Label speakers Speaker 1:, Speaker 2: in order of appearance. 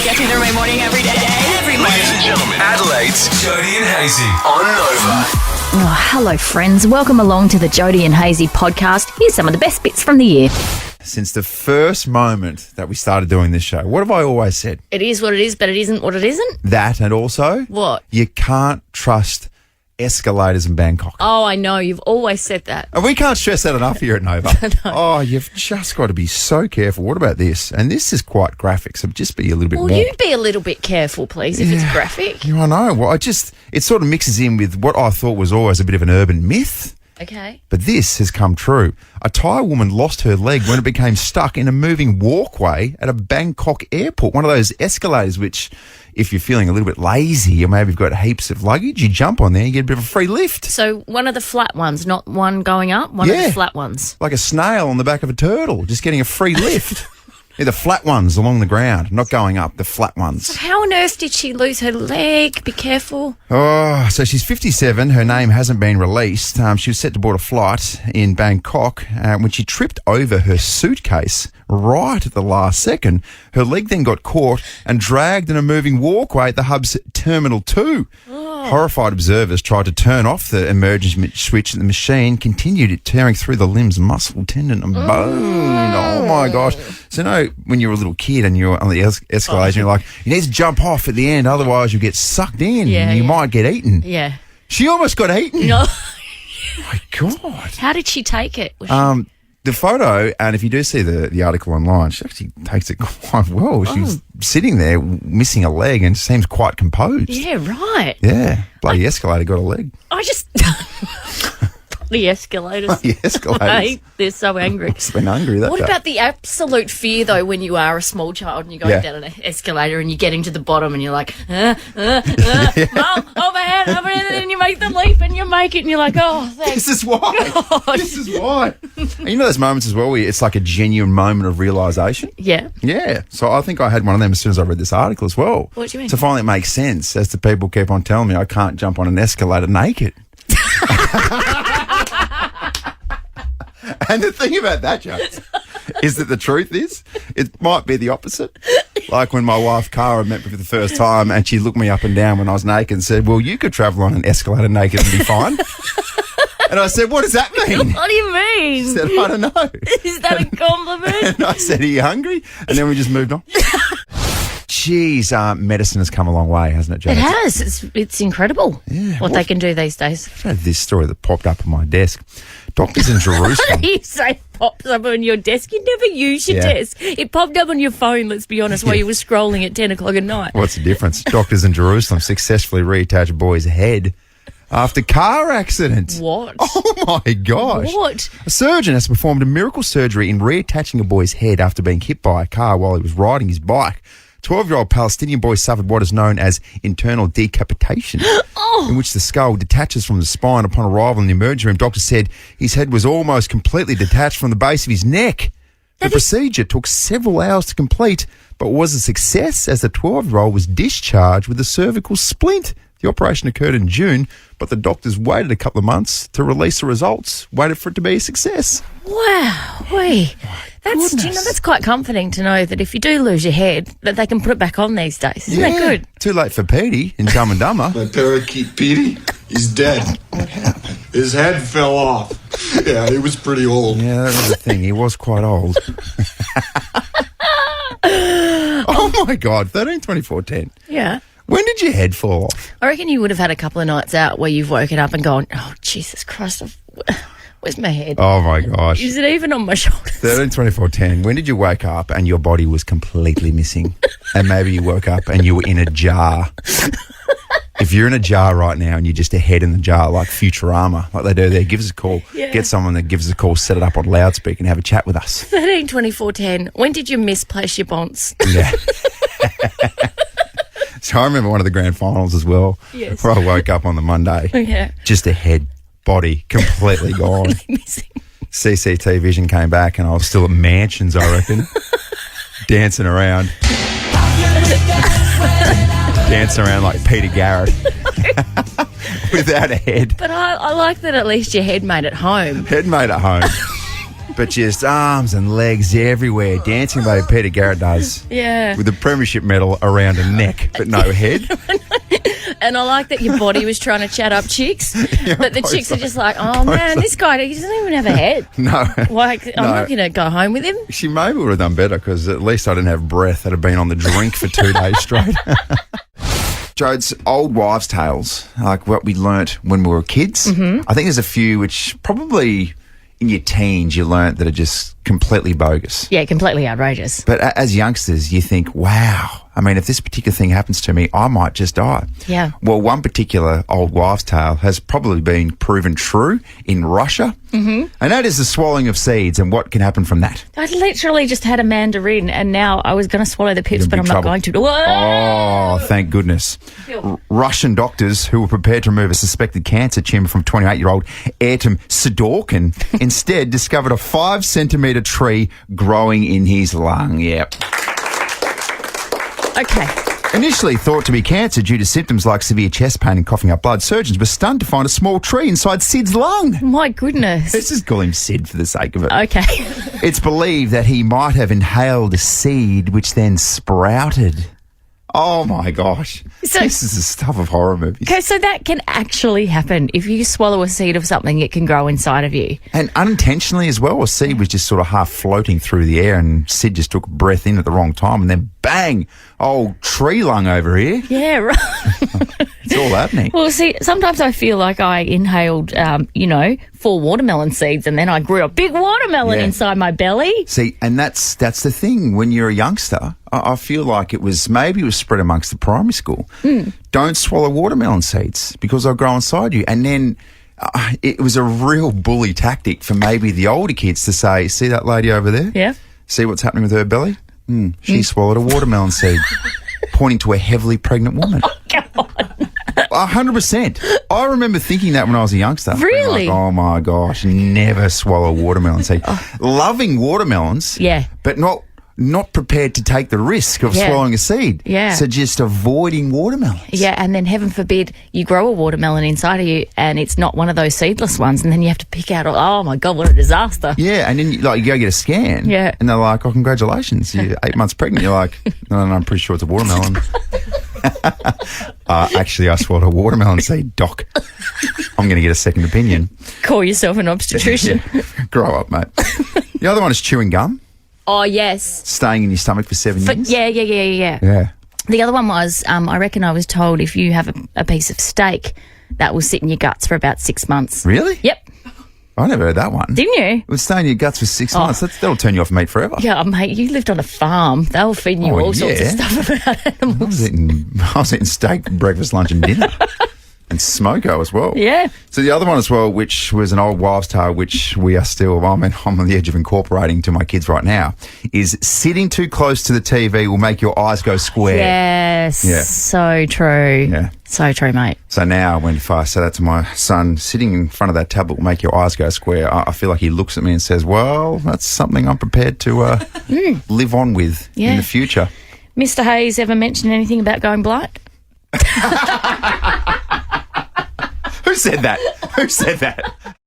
Speaker 1: Get through the morning every day. Every morning.
Speaker 2: Ladies and gentlemen, Adelaide's Jody and Hazy on Nova.
Speaker 3: Oh, hello, friends. Welcome along to the Jody and Hazy podcast. Here's some of the best bits from the year.
Speaker 4: Since the first moment that we started doing this show, what have I always said?
Speaker 3: It is what it is, but it isn't what it isn't.
Speaker 4: That, and also...
Speaker 3: What?
Speaker 4: You can't trust escalators in Bangkok.
Speaker 3: Oh, I know. You've always said that.
Speaker 4: And we can't stress that enough here at Nova.
Speaker 3: No.
Speaker 4: Oh, you've just got to be so careful. What about this? And this is quite graphic, so just be a little bit
Speaker 3: Well,
Speaker 4: more...
Speaker 3: you be a little bit careful, please, if it's graphic.
Speaker 4: Yeah, I know. Well, it sort of mixes in with what I thought was always a bit of an urban myth.
Speaker 3: Okay.
Speaker 4: But this has come true. A Thai woman lost her leg when it became stuck in a moving walkway at a Bangkok airport. One of those escalators which, if you're feeling a little bit lazy or maybe you've got heaps of luggage, you jump on there and you get a bit of a free lift.
Speaker 3: So one of the flat ones, not one going up, one of the flat ones.
Speaker 4: Like a snail on the back of a turtle, just getting a free lift. Yeah, the flat ones along the ground, not going up, the flat ones.
Speaker 3: So how on earth did she lose her leg? Be careful.
Speaker 4: Oh, so she's 57. Her name hasn't been released. She was set to board a flight in Bangkok when she tripped over her suitcase right at the last second. Her leg then got caught and dragged in a moving walkway at the hub's Terminal 2. Horrified observers tried to turn off the emergency switch and the machine continued it tearing through the limbs, muscle, tendon and bone. Oh, my gosh. So, when you're a little kid and you're on the escalator, you're like, you need to jump off at the end, otherwise you get sucked in and you might get eaten.
Speaker 3: Yeah.
Speaker 4: She almost got eaten.
Speaker 3: No.
Speaker 4: My God.
Speaker 3: How did she take it? Was
Speaker 4: The photo, and if you do see the article online, she actually takes it quite well. She's sitting there missing a leg and seems quite composed.
Speaker 3: Yeah, right.
Speaker 4: Yeah. Bloody escalator got a leg.
Speaker 3: I just... The escalators.
Speaker 4: The escalators.
Speaker 3: Hey, they're so angry.
Speaker 4: It's been hungry, that
Speaker 3: What
Speaker 4: day.
Speaker 3: about the absolute fear, though, when you are a small child and you're going down an escalator and you're getting to the bottom and you're like, Mom, overhead, and you make the leap and you make it and you're like, oh, thanks.
Speaker 4: This is why.
Speaker 3: God.
Speaker 4: This is why. And you know those moments as well where it's like a genuine moment of realisation?
Speaker 3: Yeah.
Speaker 4: Yeah. So I think I had one of them as soon as I read this article as well.
Speaker 3: What do you mean?
Speaker 4: So finally it makes sense as the people keep on telling me I can't jump on an escalator naked. And the thing about that, Jones, is that the truth is, it might be the opposite. Like when my wife, Cara, met me for the first time and she looked me up and down when I was naked and said, well, you could travel on an escalator naked and be fine. And I said, what does that mean?
Speaker 3: What do you mean?
Speaker 4: She said, I don't know.
Speaker 3: Is that a compliment?
Speaker 4: And I said, are you hungry? And then we just moved on. Geez, medicine has come a long way, hasn't it, Jones?
Speaker 3: It has. It's incredible what they can do these days.
Speaker 4: I had this story that popped up on my desk. Doctors in Jerusalem.
Speaker 3: You say pops up on your desk. You never use your desk. It popped up on your phone, let's be honest, while you were scrolling at 10 o'clock at night.
Speaker 4: What's the difference? Doctors in Jerusalem successfully reattached boy's head after car accident.
Speaker 3: What?
Speaker 4: Oh, my gosh.
Speaker 3: What?
Speaker 4: A surgeon has performed a miracle surgery in reattaching a boy's head after being hit by a car while he was riding his bike. 12-year-old Palestinian boy suffered what is known as internal decapitation, in which the skull detaches from the spine upon arrival in the emergency room. Doctors said his head was almost completely detached from the base of his neck. The procedure took several hours to complete, but was a success as the 12-year-old was discharged with a cervical splint. The operation occurred in June, but the doctors waited a couple of months to release the results, waited for it to be a success.
Speaker 3: Wow. That's quite comforting to know that if you do lose your head, that they can put it back on these days. Isn't that good?
Speaker 4: Too late for Petey in Dumb and Dumber.
Speaker 5: My parakeet Petey, he's dead. What happened? His head fell off. Yeah, he was pretty old.
Speaker 4: Yeah, that was the thing. He was quite old. Oh, my God. 13, 24, 10.
Speaker 3: Yeah.
Speaker 4: When did your head fall off?
Speaker 3: I reckon you would have had a couple of nights out where you've woken up and gone, oh, Jesus Christ, where's my head?
Speaker 4: Oh, my gosh.
Speaker 3: Is it even on my shoulders?
Speaker 4: 13, 24, 10. When did you wake up and your body was completely missing? And maybe you woke up and you were in a jar. If you're in a jar right now and you're just a head in the jar like Futurama, like they do there, give us a call.
Speaker 3: Yeah.
Speaker 4: Get someone that gives us a call, set it up on loudspeaker and have a chat with us.
Speaker 3: 13, 24, 10. When did you misplace your bonds?
Speaker 4: Yeah. So I remember one of the grand finals as well,
Speaker 3: Yes.
Speaker 4: where I woke up on the Monday,
Speaker 3: Yeah.
Speaker 4: just a head, body, completely gone.
Speaker 3: Missing.
Speaker 4: CCT vision came back and I was still at Mansions, I reckon, dancing around. Dancing around like Peter Garrett without a head.
Speaker 3: But I like that at least your head made it home.
Speaker 4: Head made at home. but just arms and legs everywhere, dancing the way Peter Garrett does.
Speaker 3: Yeah.
Speaker 4: With a premiership medal around her neck, but no head.
Speaker 3: And I like that your body was trying to chat up chicks, but the chicks are just like, oh man, this guy, he doesn't even have a head.
Speaker 4: No.
Speaker 3: Like, I'm not going to go home with him.
Speaker 4: She maybe would have done better because at least I didn't have breath. I'd have been on the drink for 2 days straight. Jodes, old wives' tales, like what we learnt when we were kids. Mm-hmm. I think there's a few which probably in your teens you learnt that are just completely bogus.
Speaker 3: Yeah, completely outrageous.
Speaker 4: But as youngsters, you think, wow, I mean, if this particular thing happens to me, I might just die.
Speaker 3: Yeah.
Speaker 4: Well, one particular old wives' tale has probably been proven true in Russia. Mm-hmm. And that is the swallowing of seeds and what can happen from that.
Speaker 3: I literally just had a mandarin and now I was going to swallow the pips, but I'm not going to.
Speaker 4: Oh, thank goodness. Russian doctors who were prepared to remove a suspected cancer tumour from 28-year-old Artem Sidorkin instead discovered a 5-centimetre tree growing in his lung. Yep.
Speaker 3: Okay.
Speaker 4: Initially thought to be cancer due to symptoms like severe chest pain and coughing up blood, surgeons were stunned to find a small tree inside Sid's lung.
Speaker 3: My goodness.
Speaker 4: Let's just call him Sid for the sake of it.
Speaker 3: Okay.
Speaker 4: It's believed that he might have inhaled a seed which then sprouted. Oh my gosh.
Speaker 3: So-
Speaker 4: this is the stuff of horror movies.
Speaker 3: Okay, so that can actually happen. If you swallow a seed of something, it can grow inside of you.
Speaker 4: And unintentionally as well, a seed was just sort of half floating through the air and Sid just took a breath in at the wrong time and then bang, old tree lung over here.
Speaker 3: Yeah, right.
Speaker 4: It's all happening.
Speaker 3: Well, see, sometimes I feel like I inhaled, 4 watermelon seeds and then I grew a big watermelon inside my belly.
Speaker 4: See, and that's the thing. When you're a youngster, I feel like it was spread amongst the primary school. Don't swallow watermelon seeds because they'll grow inside you. And then it was a real bully tactic for maybe the older kids to say, see that lady over there?
Speaker 3: Yeah.
Speaker 4: See what's happening with her belly? She swallowed a watermelon seed, pointing to a heavily pregnant woman. 100%. I remember thinking that when I was a youngster.
Speaker 3: Really?
Speaker 4: Like, oh my gosh, never swallow watermelon seed. Loving watermelons, but not prepared to take the risk of swallowing a seed.
Speaker 3: Yeah.
Speaker 4: So just avoiding watermelons.
Speaker 3: Yeah, and then heaven forbid you grow a watermelon inside of you and it's not one of those seedless ones and then you have to pick out, oh my God, what a disaster.
Speaker 4: Yeah, and then you go get a scan.
Speaker 3: Yeah.
Speaker 4: And they're like, oh, congratulations, you're 8 months pregnant. You're like, no, I'm pretty sure it's a watermelon. Actually, I swallowed a watermelon seed, doc. I'm going to get a second opinion.
Speaker 3: Call yourself an obstetrician.
Speaker 4: Grow up, mate. The other one is chewing gum.
Speaker 3: Oh, yes.
Speaker 4: Staying in your stomach for 7 years.
Speaker 3: Yeah.
Speaker 4: Yeah.
Speaker 3: The other one was, I reckon I was told if you have a piece of steak, that will sit in your guts for about 6 months.
Speaker 4: Really?
Speaker 3: Yep.
Speaker 4: I never heard that one.
Speaker 3: Didn't you?
Speaker 4: It would stay in your guts for 6 months. That'll turn you off meat forever.
Speaker 3: Yeah, mate, you lived on a farm. They were feeding you all sorts of stuff about animals.
Speaker 4: I was eating steak, breakfast, lunch and dinner. And smoko as well.
Speaker 3: Yeah.
Speaker 4: So the other one as well, which was an old wives' tale, which we are still, I'm on the edge of incorporating to my kids right now, is sitting too close to the TV will make your eyes go square.
Speaker 3: Yes.
Speaker 4: Yeah.
Speaker 3: So true.
Speaker 4: Yeah.
Speaker 3: So true, mate.
Speaker 4: So now if I say that to my son, sitting in front of that tablet will make your eyes go square, I feel like he looks at me and says, well, that's something I'm prepared to live on with in the future.
Speaker 3: Mr. Hayes ever mentioned anything about going blind?
Speaker 4: Who said that? Who said that?